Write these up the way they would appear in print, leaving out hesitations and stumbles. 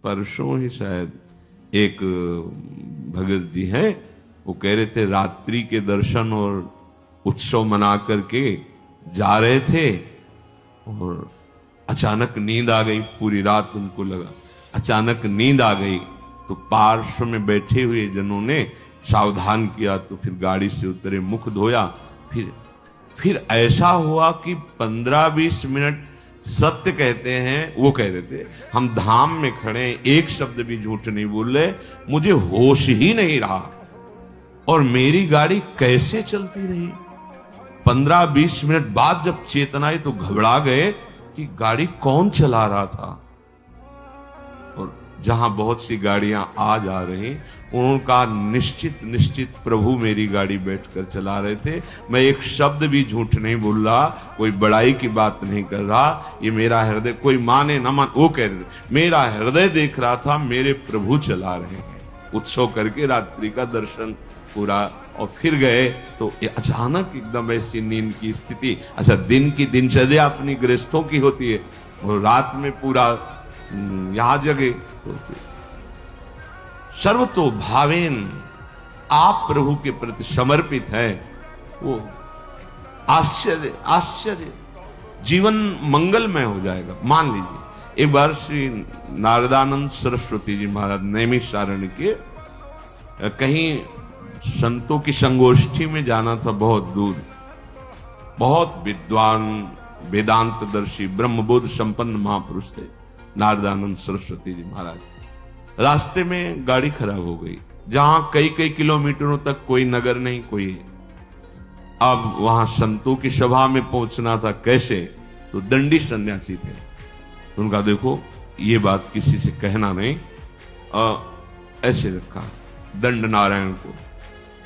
परसों ही शायद एक भगत जी हैं, वो कह रहे थे रात्रि के दर्शन और उत्सव मना करके जा रहे थे और अचानक नींद आ गई। पूरी रात उनको लगा, अचानक नींद आ गई तो पार्श्व में बैठे हुए जनों ने सावधान किया, तो फिर गाड़ी से उतरे, मुख धोया। फिर ऐसा हुआ कि 15-20 मिनट सत्य कहते हैं, वो कह रहे थे हम धाम में खड़े, एक शब्द भी झूठ नहीं बोल रहे, मुझे होश ही नहीं रहा और मेरी गाड़ी कैसे चलती रही। 15-20 मिनट बाद जब चेतना आई तो घबरा गए कि गाड़ी कौन चला रहा था। और जहां बहुत सी गाड़ियां आ जा रही, उनका निश्चित प्रभु मेरी गाड़ी बैठकर चला रहे थे। मैं एक शब्द भी झूठ नहीं बोल रहा, कोई बड़ाई की बात नहीं कर रहा। ये मेरा हृदय, कोई माने न मान, वो कह रहे थे मेरा हृदय देख रहा था, मेरे प्रभु चला रहे हैं। उत्सव करके रात्रि का दर्शन पूरा और फिर गए तो अचानक एकदम ऐसी नींद की स्थिति। अच्छा, दिन की दिनचर्या अपनी गृहस्थों की होती है और रात में पूरा यहां जगे। सर्वतो भावेन आप प्रभु के प्रति समर्पित है, वो आश्चर्य जीवन मंगलमय हो जाएगा। मान लीजिए एक बार श्री नारदानंद सरस्वती जी महाराज नैमिषारण्य के कहीं संतों की संगोष्ठी में जाना था, बहुत दूर। बहुत विद्वान वेदांतदर्शी ब्रह्मबोध संपन्न महापुरुष थे नारदानंद सरस्वती जी महाराज। रास्ते में गाड़ी खराब हो गई, जहां कई किलोमीटरों तक कोई नगर नहीं, कोई। अब वहां संतों की सभा में पहुंचना था, कैसे? तो दंडी सन्यासी थे। उनका देखो ये बात किसी से कहना नहीं, ऐसे रखा दंड नारायण को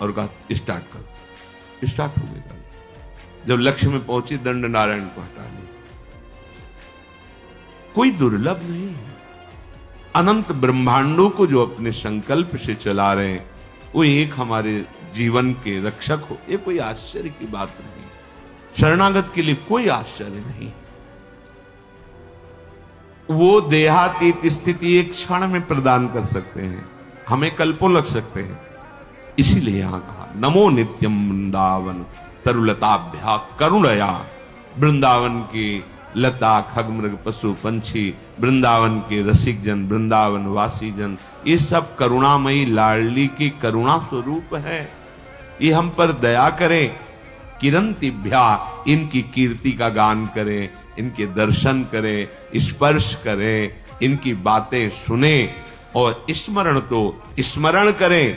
और कहा स्टार्ट करो। स्टार्ट हो गई। जब लक्ष्य में पहुंची, दंड नारायण को हटा लिया। कोई दुर्लभ नहीं है। अनंत ब्रह्मांडों को जो अपने संकल्प से चला रहे हैं, वो एक हमारे जीवन के रक्षक हो, ये कोई आश्चर्य की बात नहीं। शरणागत के लिए कोई आश्चर्य नहीं। वो देहातीत स्थिति एक क्षण में प्रदान कर सकते हैं, हमें कल्पों लग सकते हैं। इसीलिए यहां कहा नमो नित्यम वृंदावन तरुलताभ्या करुणया। वृंदावन की लता, खगमृग, पशु पंछी, वृंदावन के रसिक जन, वृंदावन वासी जन, ये सब करुणामयी लाडली की करुणा स्वरूप है। ये हम पर दया करें। किरंतिभ्या, इनकी कीर्ति का गान करें, इनके दर्शन करें, स्पर्श करें, इनकी बातें सुने और स्मरण करें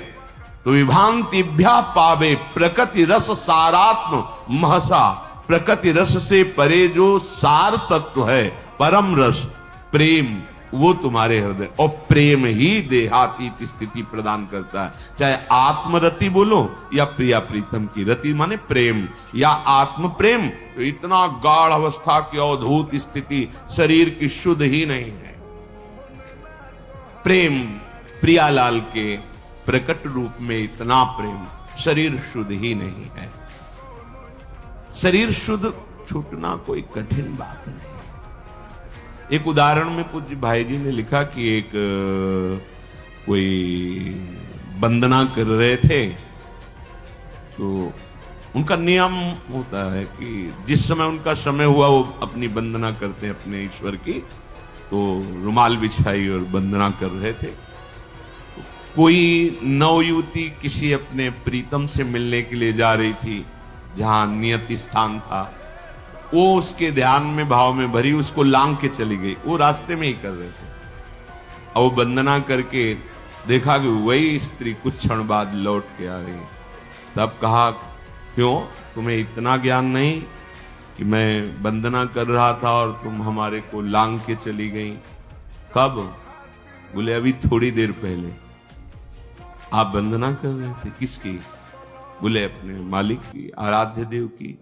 तो विभांतिभ्या पावे प्रकृति रस सारात्म महसा। प्रकृति रस से परे जो सार तत्व है, परम रस प्रेम, वो तुम्हारे हृदय, और प्रेम ही देहातीत स्थिति प्रदान करता है। चाहे आत्मरति बोलो या प्रिया प्रीतम की रति, माने प्रेम या आत्म प्रेम, तो इतना गाढ़ अवस्था की अवधूत स्थिति शरीर की शुद्ध ही नहीं है। प्रेम प्रियालाल के प्रकट रूप में इतना प्रेम, शरीर शुद्ध ही नहीं है। शरीर शुद्ध छूटना कोई कठिन बात नहीं। एक उदाहरण में पूज्य भाई जी ने लिखा कि एक कोई वंदना कर रहे थे, तो उनका नियम होता है कि जिस समय उनका समय हुआ वो अपनी वंदना करते हैं अपने ईश्वर की। तो रुमाल बिछाई और वंदना कर रहे थे। कोई नवयुवती किसी अपने प्रीतम से मिलने के लिए जा रही थी, जहां नियत स्थान था। वो उसके ध्यान में भाव में भरी उसको लांग के चली गई। वो रास्ते में ही कर रहे थे। और वो वंदना करके देखा कि वही स्त्री कुछ क्षण बाद लौट के आ रही। तब कहा, क्यों, तुम्हें इतना ज्ञान नहीं कि मैं वंदना कर रहा था और तुम हमारे को लांग के चली गई? कब? बोले अभी थोड़ी देर पहले। आप वंदना कर रहे थे, किसकी? बोले अपने मालिक की, आराध्य देव की।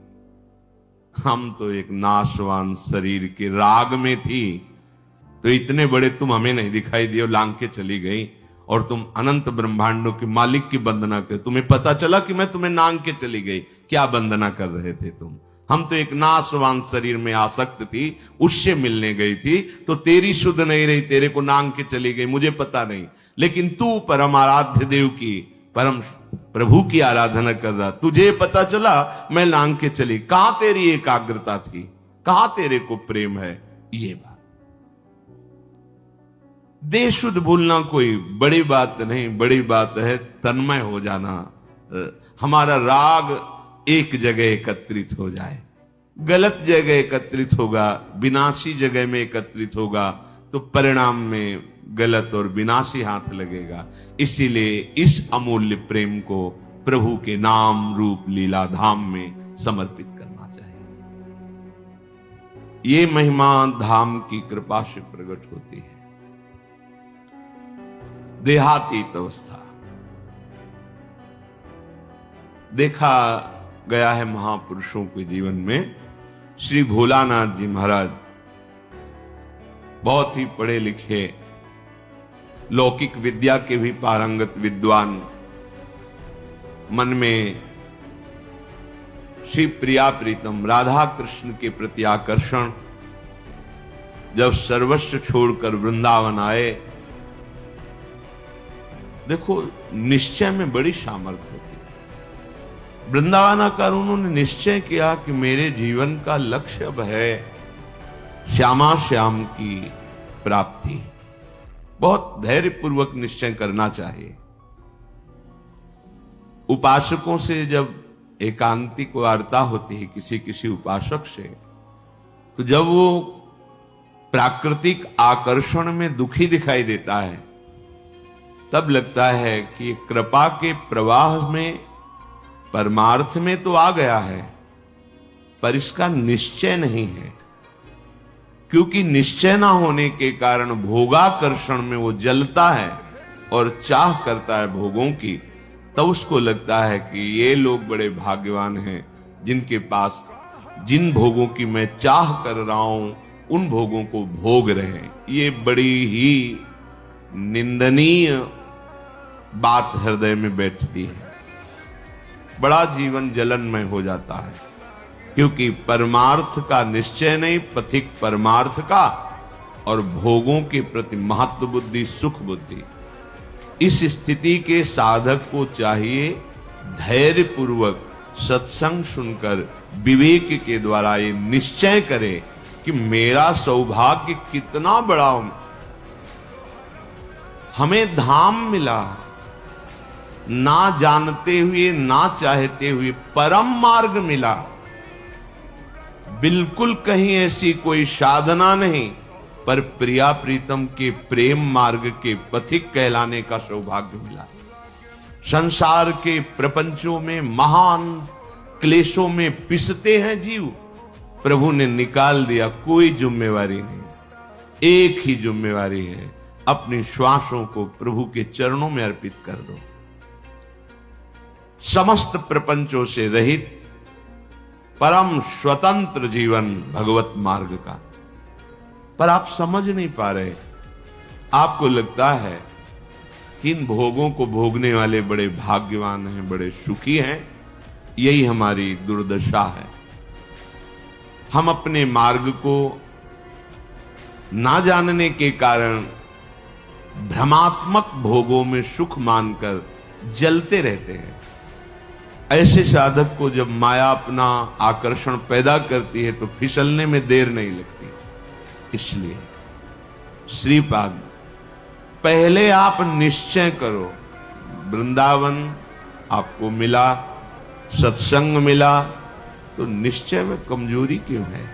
हम तो एक नाशवान शरीर के राग में थी, तो इतने बड़े तुम हमें नहीं दिखाई दिए, लांग के चली गई। और तुम अनंत ब्रह्मांडों के मालिक की वंदना कर, तुम्हें पता चला कि मैं तुम्हें नांग के चली गई। क्या वंदना कर रहे थे तुम? हम तो एक नाशवान शरीर में आसक्त थी, उससे मिलने गई थी, तो तेरी शुद्ध नहीं रही, तेरे को नांग के चली गई, मुझे पता नहीं। लेकिन तू परम आराध्य देव की, परम प्रभु की आराधना कर रहा, तुझे पता चला मैं नांग के चली। कहां तेरी एकाग्रता थी, कहां तेरे को प्रेम है? ये बात देह शुद्ध भूलना कोई बड़ी बात नहीं, बड़ी बात है तन्मय हो जाना। हमारा राग एक जगह एकत्रित हो जाए, गलत जगह एकत्रित होगा, विनाशी जगह में एकत्रित होगा, तो परिणाम में गलत और विनाशी हाथ लगेगा। इसीलिए इस अमूल्य प्रेम को प्रभु के नाम रूप लीला धाम में समर्पित करना चाहिए। ये महिमा धाम की कृपा से प्रकट होती है। देहातीत अवस्था देखा गया है महापुरुषों के जीवन में। श्री भोलानाथ जी महाराज बहुत ही पढ़े लिखे, लौकिक विद्या के भी पारंगत विद्वान, मन में श्री प्रिया प्रीतम राधा कृष्ण के प्रति आकर्षण, जब सर्वस्व छोड़कर वृंदावन आए। देखो, निश्चय में बड़ी सामर्थ्य होती है। वृंदावन आकर उन्होंने निश्चय किया कि मेरे जीवन का लक्ष्य अब है श्यामा श्याम की प्राप्ति। बहुत धैर्यपूर्वक निश्चय करना चाहिए। उपासकों से जब एकांतिक वार्ता होती है किसी किसी उपासक से, तो जब वो प्राकृतिक आकर्षण में दुखी दिखाई देता है, तब लगता है कि कृपा के प्रवाह में परमार्थ में तो आ गया है, पर इसका निश्चय नहीं है। क्योंकि निश्चय ना होने के कारण भोगाकर्षण में वो जलता है और चाह करता है भोगों की। तब उसको लगता है कि ये लोग बड़े भाग्यवान हैं जिनके पास जिन भोगों की मैं चाह कर रहा हूं उन भोगों को भोग रहे हैं। ये बड़ी ही निंदनीय बात हृदय में बैठती है। बड़ा जीवन जलनमय हो जाता है, क्योंकि परमार्थ का निश्चय नहीं, पथिक परमार्थ का, और भोगों के प्रति महत्व बुद्धि, सुख बुद्धि। इस स्थिति के साधक को चाहिए धैर्य पूर्वक सत्संग सुनकर विवेक के द्वारा ये निश्चय करे कि मेरा सौभाग्य कितना बड़ा, हमें धाम मिला, ना जानते हुए ना चाहते हुए परम मार्ग मिला। बिल्कुल कहीं ऐसी कोई साधना नहीं, पर प्रिया प्रीतम के प्रेम मार्ग के पथिक कहलाने का सौभाग्य मिला। संसार के प्रपंचों में महान क्लेशों में पिसते हैं जीव, प्रभु ने निकाल दिया। कोई जिम्मेवारी नहीं, एक ही जिम्मेवारी है, अपनी श्वासों को प्रभु के चरणों में अर्पित कर दो। समस्त प्रपंचों से रहित परम स्वतंत्र जीवन भगवत मार्ग का। पर आप समझ नहीं पा रहे। आपको लगता है कि इन भोगों को भोगने वाले बड़े भाग्यवान हैं, बड़े सुखी हैं। यही हमारी दुर्दशा है। हम अपने मार्ग को ना जानने के कारण भ्रमात्मक भोगों में सुख मानकर जलते रहते हैं। ऐसे साधक को जब माया अपना आकर्षण पैदा करती है तो फिसलने में देर नहीं लगती। इसलिए श्रीपाद, पहले आप निश्चय करो। वृंदावन आपको मिला, सत्संग मिला, तो निश्चय में कमजोरी क्यों है?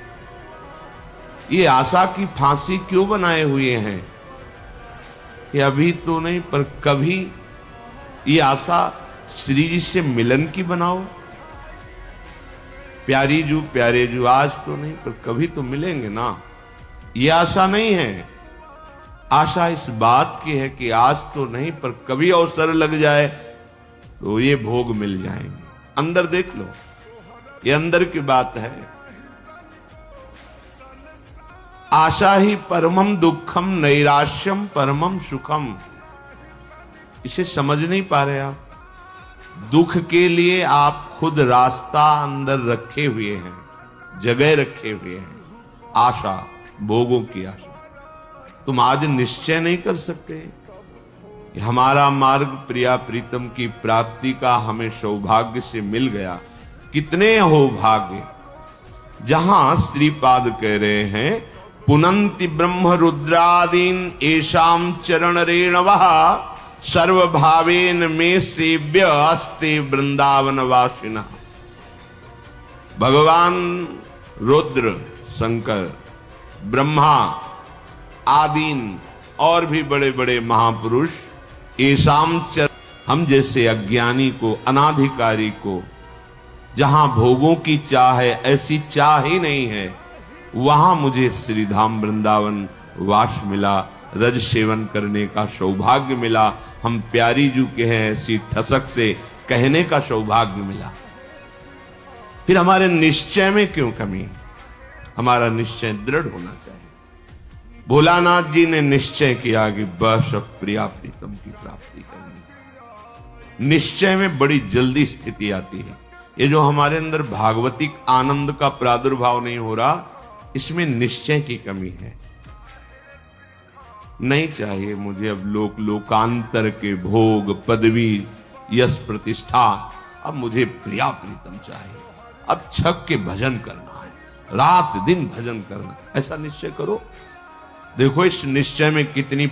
ये आशा की फांसी क्यों बनाए हुए हैं कि अभी तो नहीं पर कभी? ये आशा श्री जी से मिलन की बनाओ। प्यारी जू प्यारे जू, आज तो नहीं पर कभी तो मिलेंगे ना। ये आशा नहीं है। आशा इस बात की है कि आज तो नहीं पर कभी अवसर लग जाए तो ये भोग मिल जाएंगे। अंदर देख लो, ये अंदर की बात है। आशा ही परमम दुखम नैराश्यम परमम सुखम। इसे समझ नहीं पा रहे आप। दुख के लिए आप खुद रास्ता अंदर रखे हुए हैं, जगह रखे हुए हैं, आशा, भोगों की आशा। तुम आज निश्चय नहीं कर सकते कि हमारा मार्ग प्रिया प्रीतम की प्राप्ति का हमें सौभाग्य से मिल गया। कितने हो भाग्य। जहां श्रीपाद कह रहे हैं पुनंति ब्रह्म रुद्रादीन एशाम चरण रेणवः सर्वभावेन में सेव्य अस्ते वृंदावन वासिनः। भगवान रुद्र, शंकर, ब्रह्मा आदीन और भी बड़े बड़े महापुरुष एशाम चरण, हम जैसे अज्ञानी को, अनाधिकारी को, जहां भोगों की चाह है, ऐसी चाह ही नहीं है, वहां मुझे श्रीधाम वृंदावन वास मिला, रज सेवन करने का सौभाग्य मिला। हम प्यारी जू के हैं ऐसी ठसक से कहने का सौभाग्य मिला। फिर हमारे निश्चय में क्यों कमी? हमारा निश्चय दृढ़ होना चाहिए। भोलानाथ जी ने निश्चय किया कि बस अब प्रिया प्रीतम की प्राप्ति करनी। निश्चय में बड़ी जल्दी स्थिति आती है। ये जो हमारे अंदर भागवतिक आनंद का प्रादुर्भाव नहीं हो रहा, इसमें निश्चय की कमी है। नहीं चाहिए मुझे अब लोकांतर के भोग, पदवी, यश, प्रतिष्ठा। अब मुझे प्रिया प्रीतम चाहिए। अब छक के भजन करना है, रात दिन भजन करना। ऐसा निश्चय करो। देखो इस निश्चय में कितनी